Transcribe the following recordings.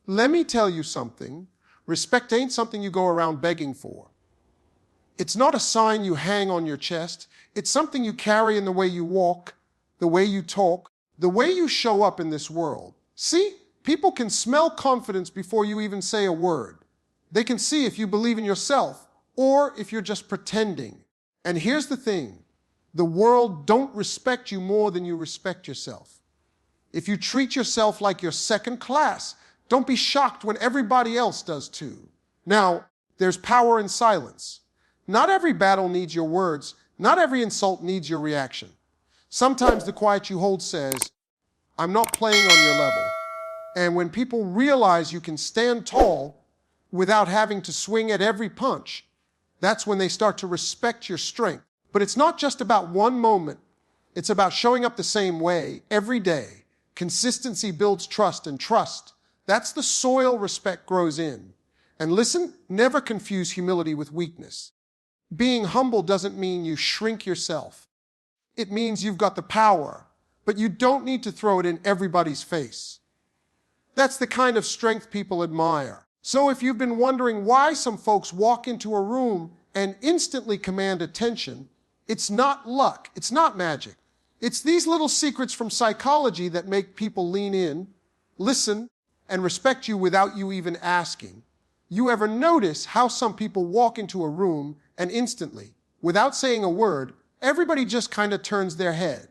Let me tell you something. Respect ain't something you go around begging for. It's not a sign you hang on your chest. It's something you carry in the way you walk, the way you talk, the way you show up in this world. See, people can smell confidence before you even say a word. They can see if you believe in yourself or if you're just pretending. And here's the thing. The world don't respect you more than you respect yourself. If you treat yourself like you're second class, don't be shocked when everybody else does too. Now, there's power in silence. Not every battle needs your words. Not every insult needs your reaction. Sometimes the quiet you hold says, I'm not playing on your level. And when people realize you can stand tall without having to swing at every punch, that's when they start to respect your strength. But it's not just about one moment. It's about showing up the same way every day. Consistency builds trust, and trust, that's the soil respect grows in. And listen, never confuse humility with weakness. Being humble doesn't mean you shrink yourself. It means you've got the power, but you don't need to throw it in everybody's face. That's the kind of strength people admire. So if you've been wondering why some folks walk into a room and instantly command attention, it's not luck, it's not magic. It's these little secrets from psychology that make people lean in, listen, and respect you without you even asking. You ever notice how some people walk into a room and instantly, without saying a word, everybody just kind of turns their head?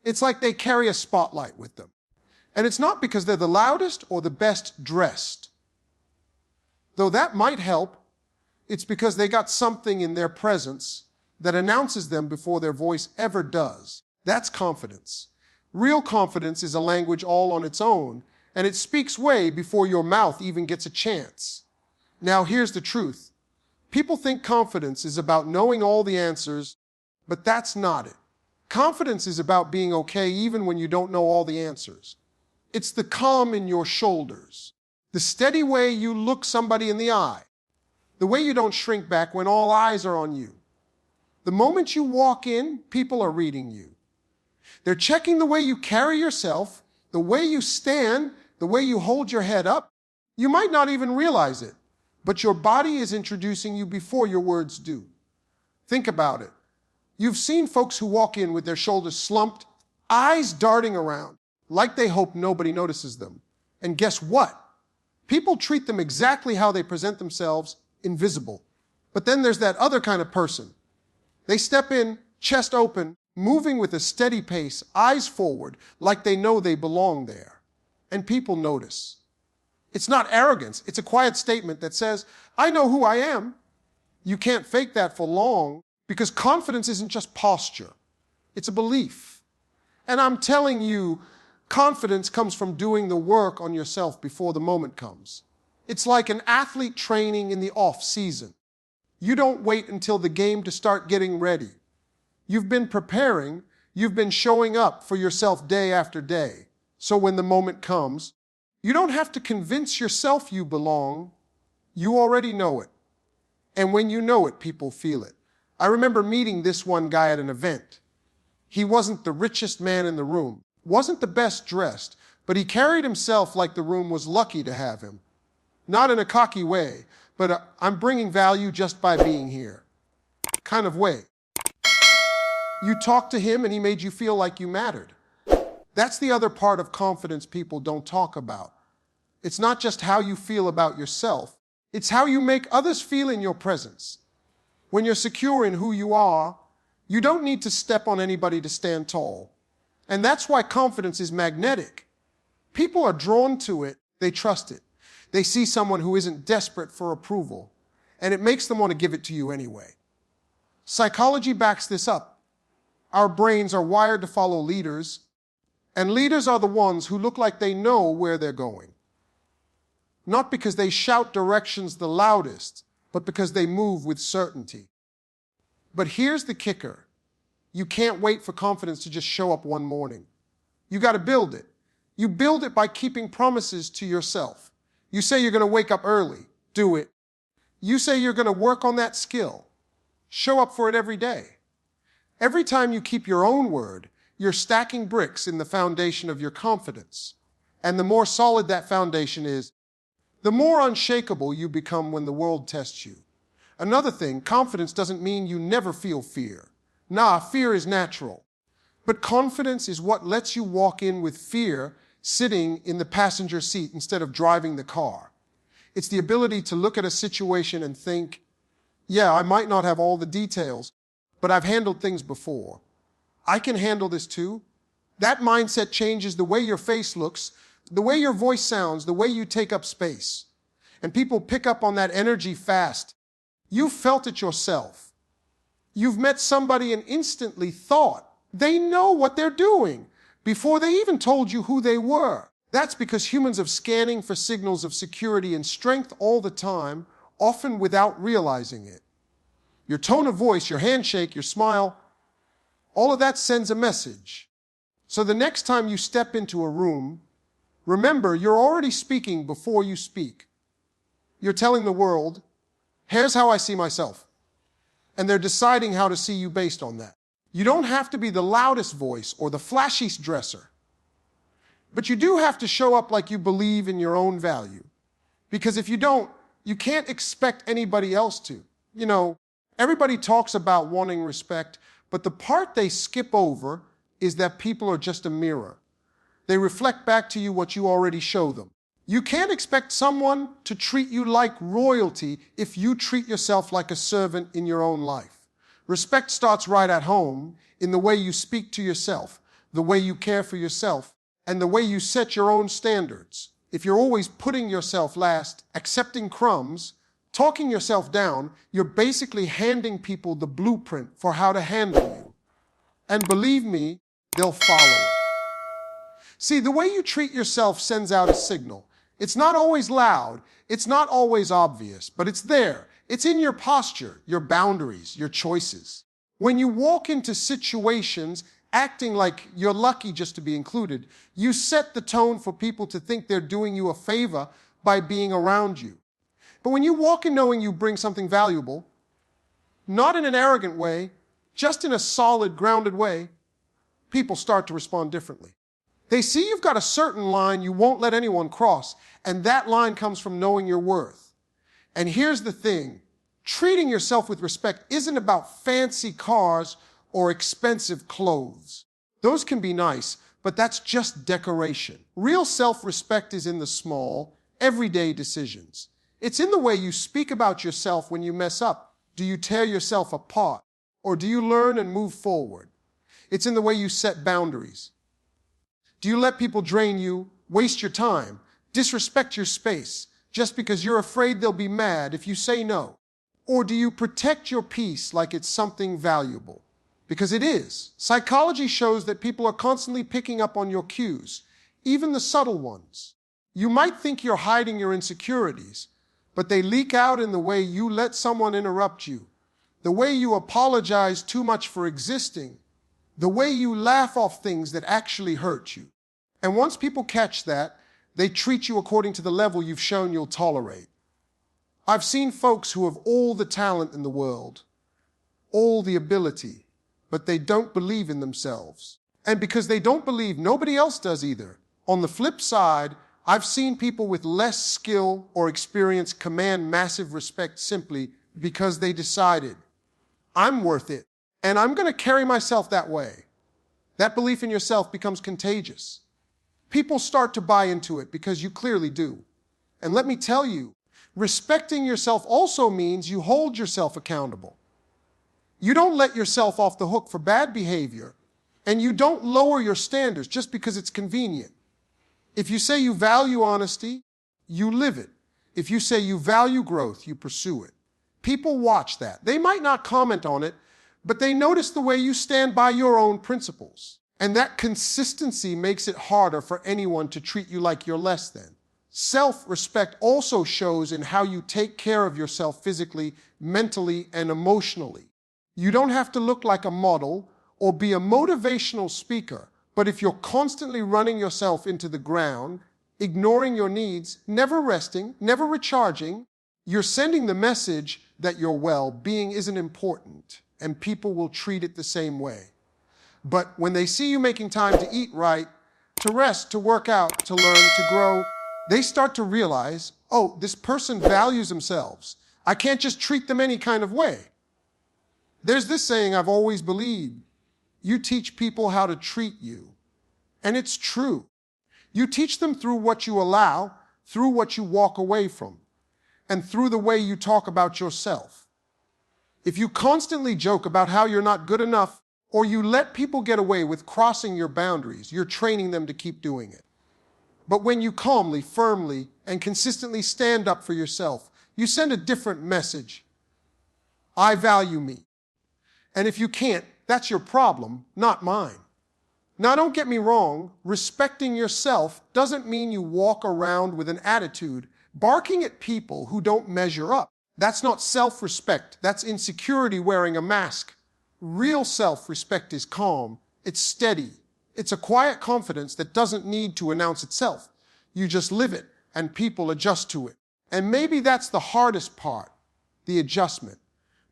It's like they carry a spotlight with them. And it's not because they're the loudest or the best dressed. Though that might help, it's because they got something in their presence that announces them before their voice ever does. That's confidence. Real confidence is a language all on its own, and it speaks way before your mouth even gets a chance. Now here's the truth. People think confidence is about knowing all the answers, but that's not it. Confidence is about being okay even when you don't know all the answers. It's the calm in your shoulders, the steady way you look somebody in the eye, the way you don't shrink back when all eyes are on you. The moment you walk in, people are reading you. They're checking the way you carry yourself, the way you stand, the way you hold your head up. You might not even realize it, but your body is introducing you before your words do. Think about it. You've seen folks who walk in with their shoulders slumped, eyes darting around, like they hope nobody notices them. And guess what? People treat them exactly how they present themselves, invisible. But then there's that other kind of person. They step in, chest open, moving with a steady pace, eyes forward, like they know they belong there. And people notice. It's not arrogance. It's a quiet statement that says, I know who I am. You can't fake that for long, because confidence isn't just posture. It's a belief. And I'm telling you, confidence comes from doing the work on yourself before the moment comes. It's like an athlete training in the off season. You don't wait until the game to start getting ready. You've been preparing, you've been showing up for yourself day after day. So when the moment comes, you don't have to convince yourself you belong. You already know it. And when you know it, people feel it. I remember meeting this one guy at an event. He wasn't the richest man in the room, wasn't the best dressed, but he carried himself like the room was lucky to have him. Not in a cocky way, but I'm bringing value just by being here kind of way. You talked to him and he made you feel like you mattered. That's the other part of confidence people don't talk about. It's not just how you feel about yourself, it's how you make others feel in your presence. When you're secure in who you are, you don't need to step on anybody to stand tall. And that's why confidence is magnetic. People are drawn to it, they trust it. They see someone who isn't desperate for approval, and it makes them want to give it to you anyway. Psychology backs this up. Our brains are wired to follow leaders, and leaders are the ones who look like they know where they're going. Not because they shout directions the loudest, but because they move with certainty. But here's the kicker. You can't wait for confidence to just show up one morning. You got to build it. You build it by keeping promises to yourself. You say you're going to wake up early. Do it. You say you're going to work on that skill. Show up for it every day. Every time you keep your own word, you're stacking bricks in the foundation of your confidence. And the more solid that foundation is, the more unshakable you become when the world tests you. Another thing, confidence doesn't mean you never feel fear. Nah, fear is natural. But confidence is what lets you walk in with fear sitting in the passenger seat instead of driving the car. It's the ability to look at a situation and think, yeah, I might not have all the details, but I've handled things before. I can handle this too. That mindset changes the way your face looks, the way your voice sounds, the way you take up space. And people pick up on that energy fast. You've felt it yourself. You've met somebody and instantly thought they know what they're doing before they even told you who they were. That's because humans are scanning for signals of security and strength all the time, often without realizing it. Your tone of voice, your handshake, your smile, all of that sends a message. So the next time you step into a room, remember you're already speaking before you speak. You're telling the world, here's how I see myself. And they're deciding how to see you based on that. You don't have to be the loudest voice or the flashiest dresser. But you do have to show up like you believe in your own value. Because if you don't, you can't expect anybody else to. You know, everybody talks about wanting respect, but the part they skip over is that people are just a mirror. They reflect back to you what you already show them. You can't expect someone to treat you like royalty if you treat yourself like a servant in your own life. Respect starts right at home in the way you speak to yourself, the way you care for yourself, and the way you set your own standards. If you're always putting yourself last, accepting crumbs, talking yourself down, you're basically handing people the blueprint for how to handle you. And believe me, they'll follow it. See, the way you treat yourself sends out a signal. It's not always loud, it's not always obvious, but it's there. It's in your posture, your boundaries, your choices. When you walk into situations acting like you're lucky just to be included, you set the tone for people to think they're doing you a favor by being around you. But when you walk in knowing you bring something valuable, not in an arrogant way, just in a solid, grounded way, people start to respond differently. They see you've got a certain line you won't let anyone cross, and that line comes from knowing your worth. And here's the thing, treating yourself with respect isn't about fancy cars or expensive clothes. Those can be nice, but that's just decoration. Real self-respect is in the small, everyday decisions. It's in the way you speak about yourself when you mess up. Do you tear yourself apart? Or do you learn and move forward? It's in the way you set boundaries. Do you let people drain you, waste your time, disrespect your space, just because you're afraid they'll be mad if you say no? Or do you protect your peace like it's something valuable? Because it is. Psychology shows that people are constantly picking up on your cues, even the subtle ones. You might think you're hiding your insecurities, but they leak out in the way you let someone interrupt you, the way you apologize too much for existing, the way you laugh off things that actually hurt you. And once people catch that, they treat you according to the level you've shown you'll tolerate. I've seen folks who have all the talent in the world, all the ability, but they don't believe in themselves. And because they don't believe, nobody else does either. On the flip side, I've seen people with less skill or experience command massive respect simply because they decided, I'm worth it, and I'm going to carry myself that way. That belief in yourself becomes contagious. People start to buy into it because you clearly do. And let me tell you, respecting yourself also means you hold yourself accountable. You don't let yourself off the hook for bad behavior, and you don't lower your standards just because it's convenient. If you say you value honesty, you live it. If you say you value growth, you pursue it. People watch that. They might not comment on it, but they notice the way you stand by your own principles. And that consistency makes it harder for anyone to treat you like you're less than. Self-respect also shows in how you take care of yourself physically, mentally, and emotionally. You don't have to look like a model or be a motivational speaker, but if you're constantly running yourself into the ground, ignoring your needs, never resting, never recharging, you're sending the message that your well-being isn't important, and people will treat it the same way. But when they see you making time to eat right, to rest, to work out, to learn, to grow, They start to realize, oh, this person values themselves. I can't just treat them any kind of way. There's this saying I've always believed: you teach people how to treat you. And it's true. You teach them through what you allow, through what you walk away from, and through the way you talk about yourself. If you constantly joke about how you're not good enough, or you let people get away with crossing your boundaries, you're training them to keep doing it. But when you calmly, firmly, and consistently stand up for yourself, you send a different message. I value me. And if you can't, that's your problem, not mine. Now, don't get me wrong, respecting yourself doesn't mean you walk around with an attitude, barking at people who don't measure up. That's not self-respect. That's insecurity wearing a mask. Real self-respect is calm. It's steady. It's a quiet confidence that doesn't need to announce itself. You just live it, and people adjust to it. And maybe that's the hardest part, the adjustment.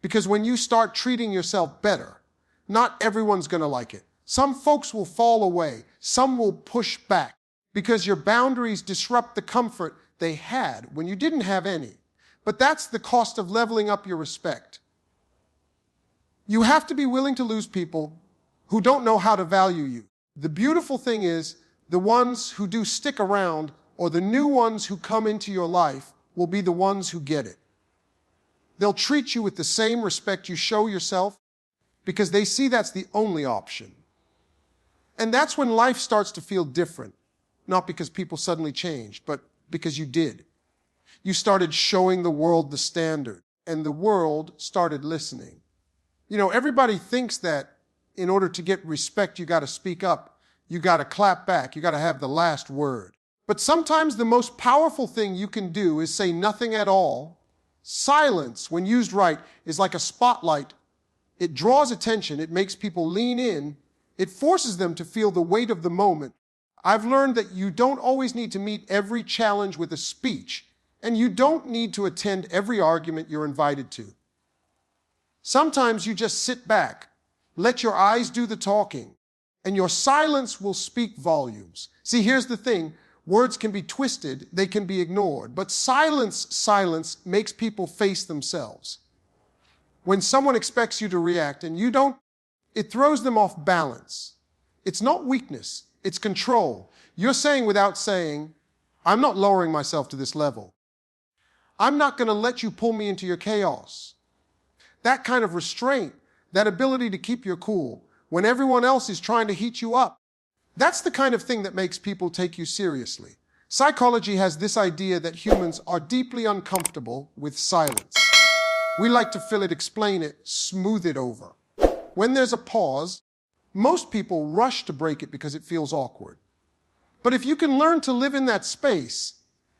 Because when you start treating yourself better, not everyone's going to like it. Some folks will fall away. Some will push back because your boundaries disrupt the comfort they had when you didn't have any. But that's the cost of leveling up your respect. You have to be willing to lose people who don't know how to value you. The beautiful thing is, the ones who do stick around, or the new ones who come into your life, will be the ones who get it. They'll treat you with the same respect you show yourself because they see that's the only option. And that's when life starts to feel different, not because people suddenly changed, but because you did. You started showing the world the standard, and the world started listening. You know, everybody thinks that in order to get respect, you got to speak up, you got to clap back, you got to have the last word. But sometimes the most powerful thing you can do is say nothing at all. Silence, when used right, is like a spotlight. It draws attention, it makes people lean in, it forces them to feel the weight of the moment. I've learned that you don't always need to meet every challenge with a speech, and you don't need to attend every argument you're invited to. Sometimes you just sit back, let your eyes do the talking, and your silence will speak volumes. See, here's the thing. Words can be twisted, they can be ignored, but silence makes people face themselves. When someone expects you to react and you don't, it throws them off balance. It's not weakness, it's control. You're saying without saying, I'm not lowering myself to this level. I'm not going to let you pull me into your chaos. That kind of restraint, that ability to keep your cool when everyone else is trying to heat you up, that's the kind of thing that makes people take you seriously. Psychology has this idea that humans are deeply uncomfortable with silence. We like to fill it, explain it, smooth it over. When there's a pause, most people rush to break it because it feels awkward. But if you can learn to live in that space,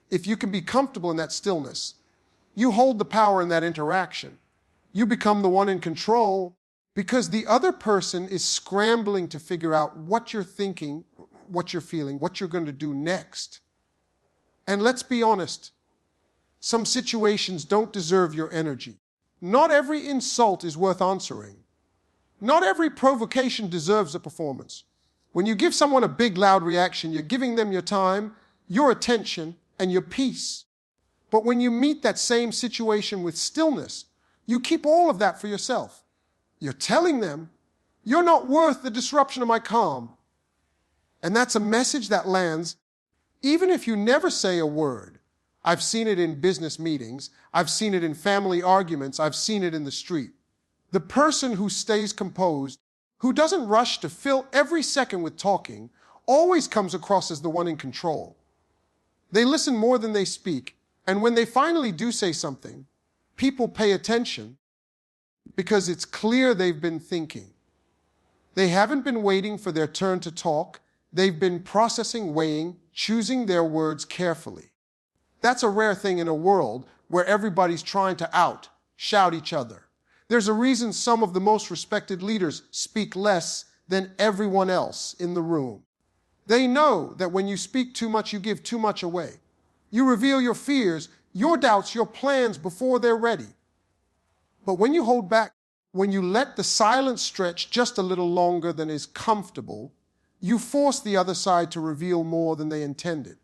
if you can be comfortable in that stillness, you hold the power in that interaction. You become the one in control because the other person is scrambling to figure out what you're thinking, what you're feeling, what you're going to do next. And let's be honest, some situations don't deserve your energy. Not every insult is worth answering. Not every provocation deserves a performance. When you give someone a big, loud reaction, you're giving them your time, your attention, and your peace. But when you meet that same situation with stillness, you keep all of that for yourself. You're telling them, you're not worth the disruption of my calm. And that's a message that lands, even if you never say a word. I've seen it in business meetings. I've seen it in family arguments. I've seen it in the street. The person who stays composed, who doesn't rush to fill every second with talking, always comes across as the one in control. They listen more than they speak, and when they finally do say something, people pay attention because it's clear they've been thinking. They haven't been waiting for their turn to talk. They've been processing, weighing, choosing their words carefully. That's a rare thing in a world where everybody's trying to shout each other. There's a reason some of the most respected leaders speak less than everyone else in the room. They know that when you speak too much, you give too much away. You reveal your fears, your doubts, your plans before they're ready. But when you hold back, when you let the silence stretch just a little longer than is comfortable, you force the other side to reveal more than they intended.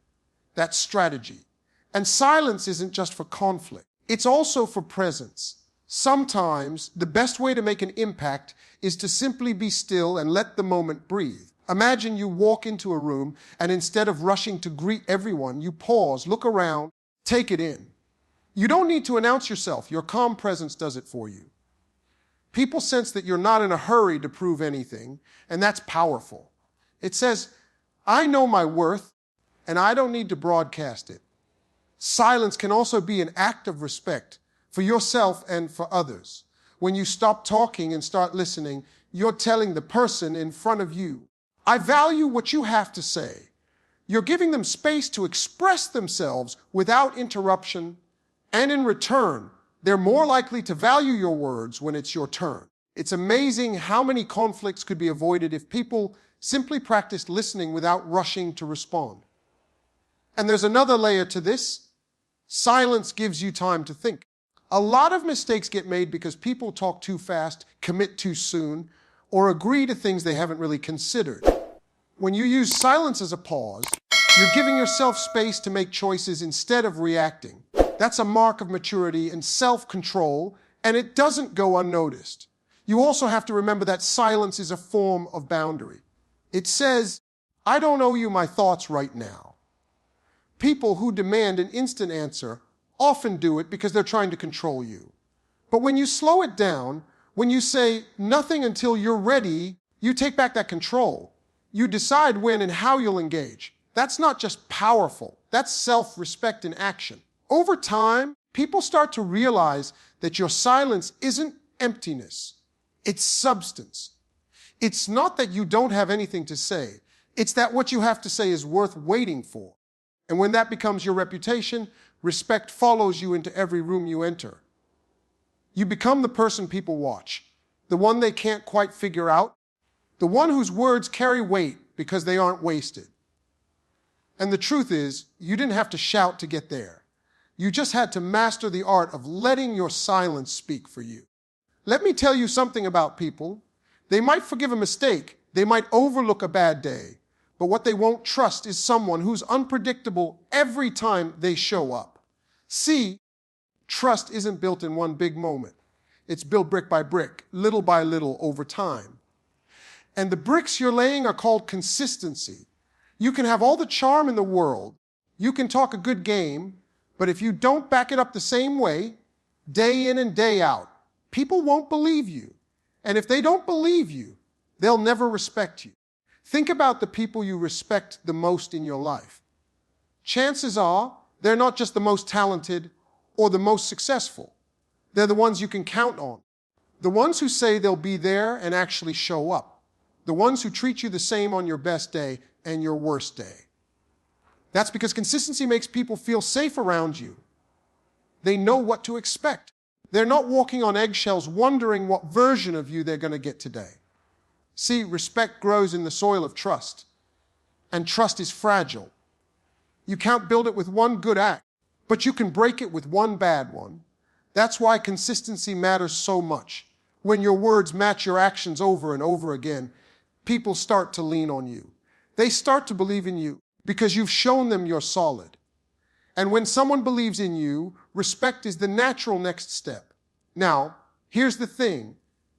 That's strategy. And silence isn't just for conflict. It's also for presence. Sometimes the best way to make an impact is to simply be still and let the moment breathe. Imagine you walk into a room and instead of rushing to greet everyone, you pause, look around, take it in. You don't need to announce yourself. Your calm presence does it for you. People sense that you're not in a hurry to prove anything, and that's powerful. It says, I know my worth, and I don't need to broadcast it. Silence can also be an act of respect for yourself and for others. When you stop talking and start listening, you're telling the person in front of you, I value what you have to say. You're giving them space to express themselves without interruption, and in return, they're more likely to value your words when it's your turn. It's amazing how many conflicts could be avoided if people simply practiced listening without rushing to respond. And there's another layer to this. Silence gives you time to think. A lot of mistakes get made because people talk too fast, commit too soon, or agree to things they haven't really considered. When you use silence as a pause, you're giving yourself space to make choices instead of reacting. That's a mark of maturity and self-control, and it doesn't go unnoticed. You also have to remember that silence is a form of boundary. It says, I don't owe you my thoughts right now. People who demand an instant answer often do it because they're trying to control you. But when you slow it down, when you say nothing until you're ready, you take back that control. You decide when and how you'll engage. That's not just powerful. That's self-respect in action. Over time, people start to realize that your silence isn't emptiness. It's substance. It's not that you don't have anything to say. It's that what you have to say is worth waiting for. And when that becomes your reputation, respect follows you into every room you enter. You become the person people watch, the one they can't quite figure out, the one whose words carry weight because they aren't wasted. And the truth is, you didn't have to shout to get there. You just had to master the art of letting your silence speak for you. Let me tell you something about people. They might forgive a mistake. They might overlook a bad day. But what they won't trust is someone who's unpredictable every time they show up. See, trust isn't built in one big moment. It's built brick by brick, little by little over time. And the bricks you're laying are called consistency. You can have all the charm in the world. You can talk a good game. But if you don't back it up the same way, day in and day out, people won't believe you. And if they don't believe you, they'll never respect you. Think about the people you respect the most in your life. Chances are they're not just the most talented or the most successful. They're the ones you can count on. The ones who say they'll be there and actually show up. The ones who treat you the same on your best day and your worst day. That's because consistency makes people feel safe around you. They know what to expect. They're not walking on eggshells wondering what version of you they're going to get today. See, respect grows in the soil of trust, and trust is fragile. You can't build it with one good act, but you can break it with one bad one. That's why consistency matters so much. When your words match your actions over and over again, people start to lean on you. They start to believe in you because you've shown them you're solid. And when someone believes in you, respect is the natural next step. Now, here's the thing.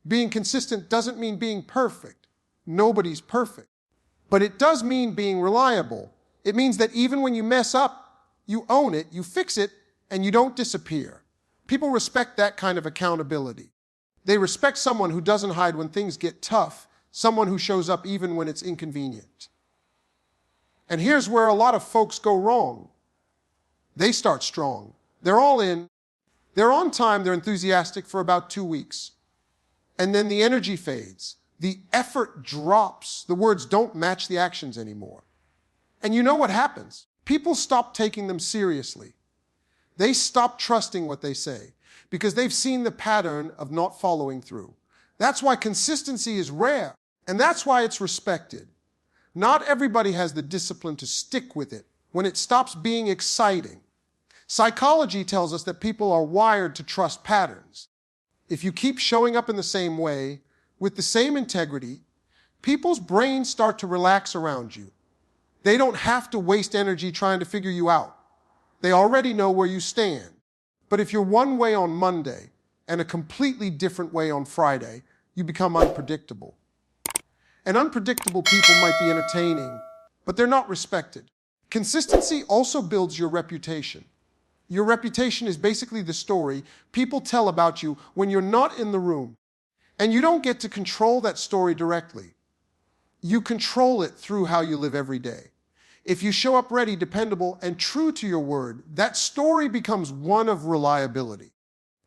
Being consistent doesn't mean being perfect. Nobody's perfect. But it does mean being reliable. It means that even when you mess up, you own it, you fix it, and you don't disappear. People respect that kind of accountability. They respect someone who doesn't hide when things get tough, someone who shows up even when it's inconvenient. And here's where a lot of folks go wrong. They start strong. They're all in. They're on time. They're enthusiastic for about 2 weeks. And then the energy fades. The effort drops. The words don't match the actions anymore. And you know what happens? People stop taking them seriously. They stop trusting what they say because they've seen the pattern of not following through. That's why consistency is rare, and that's why it's respected. Not everybody has the discipline to stick with it when it stops being exciting. Psychology tells us that people are wired to trust patterns. If you keep showing up in the same way, with the same integrity, people's brains start to relax around you. They don't have to waste energy trying to figure you out. They already know where you stand. But if you're one way on Monday and a completely different way on Friday, you become unpredictable. And unpredictable people might be entertaining, but they're not respected. Consistency also builds your reputation. Your reputation is basically the story people tell about you when you're not in the room. And you don't get to control that story directly. You control it through how you live every day. If you show up ready, dependable, and true to your word, that story becomes one of reliability.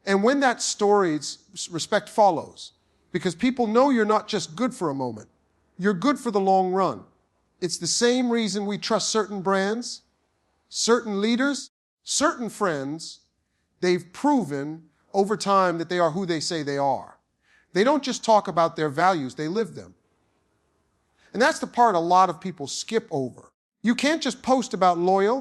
And when that story's respect follows, because people know you're not just good for a moment, you're good for the long run. It's the same reason we trust certain brands, certain leaders, certain friends. They've proven over time that they are who they say they are. They don't just talk about their values, they live them. And that's the part a lot of people skip over. You can't just post about loyal,